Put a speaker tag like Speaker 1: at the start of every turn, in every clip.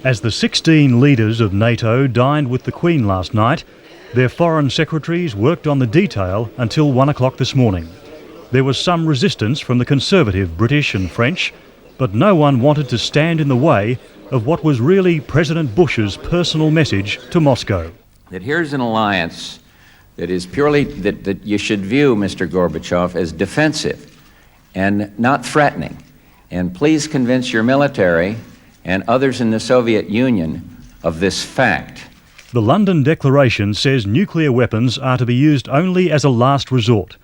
Speaker 1: As the 16 leaders of NATO dined with the Queen last night, their foreign secretaries worked on the detail until 1 o'clock this morning. There was some resistance from the Conservative British and French, but no one wanted to stand in the way of what was really President Bush's personal message to Moscow.
Speaker 2: That here's an alliance that is purely, that you should view, Mr. Gorbachev, as defensive and not threatening. And please convince your military and others in the Soviet Union of this fact.
Speaker 1: The London Declaration says nuclear weapons are to be used only as a last resort.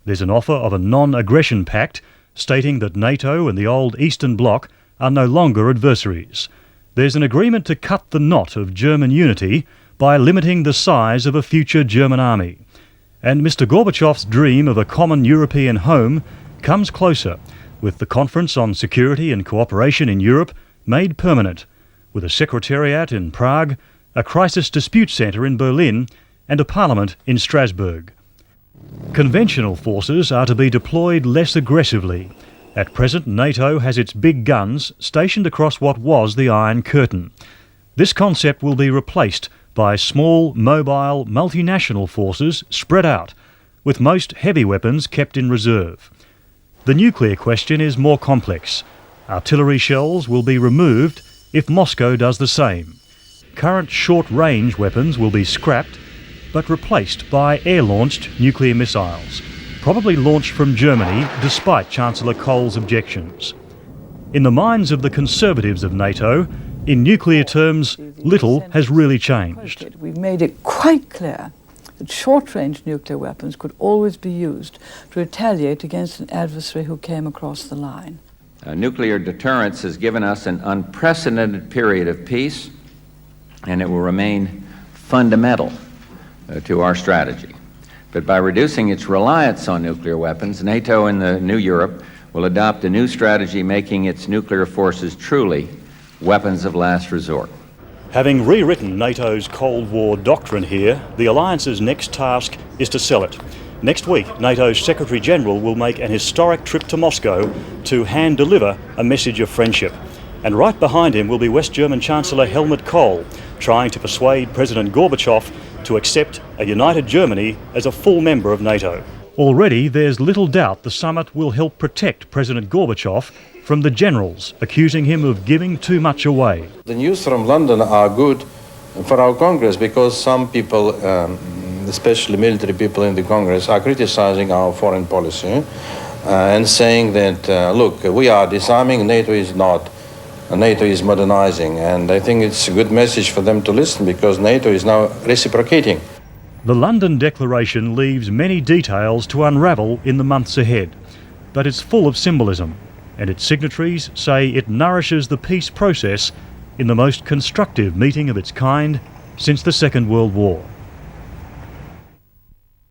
Speaker 1: There's an offer of a non-aggression pact stating that NATO and the old Eastern Bloc are no longer adversaries. There's an agreement to cut the knot of German unity by limiting the size of a future German army. And Mr. Gorbachev's dream of a common European home comes closer, with the Conference on Security and Cooperation in Europe made permanent, with a secretariat in Prague, a crisis dispute centre in Berlin, and a parliament in Strasbourg. Conventional forces are to be deployed less aggressively. At present, NATO has its big guns stationed across what was the Iron Curtain. This concept will be replaced by small, mobile, multinational forces spread out, with most heavy weapons kept in reserve. The nuclear question is more complex. Artillery shells will be removed if Moscow does the same. Current short-range weapons will be scrapped, but replaced by air-launched nuclear missiles, probably launched from Germany despite Chancellor Kohl's objections. In the minds of the conservatives of NATO, in nuclear terms, little has really changed.
Speaker 3: We've made it quite clear that short-range nuclear weapons could always be used to retaliate against an adversary who came across the line.
Speaker 2: Nuclear deterrence has given us an unprecedented period of peace, and it will remain fundamental to our strategy. But by reducing its reliance on nuclear weapons, NATO and the new Europe will adopt a new strategy making its nuclear forces truly weapons of last resort.
Speaker 1: Having rewritten NATO's Cold War doctrine here, the alliance's next task is to sell it. Next week, NATO's Secretary-General will make an historic trip to Moscow to hand-deliver a message of friendship. And right behind him will be West German Chancellor Helmut Kohl, trying to persuade President Gorbachev to accept a united Germany as a full member of NATO. Already, there's little doubt the summit will help protect President Gorbachev from the generals accusing him of giving too much away.
Speaker 4: The news from London are good for our Congress because some people, especially military people in the Congress, are criticizing our foreign policy and saying that, look, we are disarming, NATO is not. NATO is modernizing, and I think it's a good message for them to listen because NATO is now reciprocating.
Speaker 1: The London Declaration leaves many details to unravel in the months ahead, but it's full of symbolism, and its signatories say it nourishes the peace process in the most constructive meeting of its kind since the Second World War.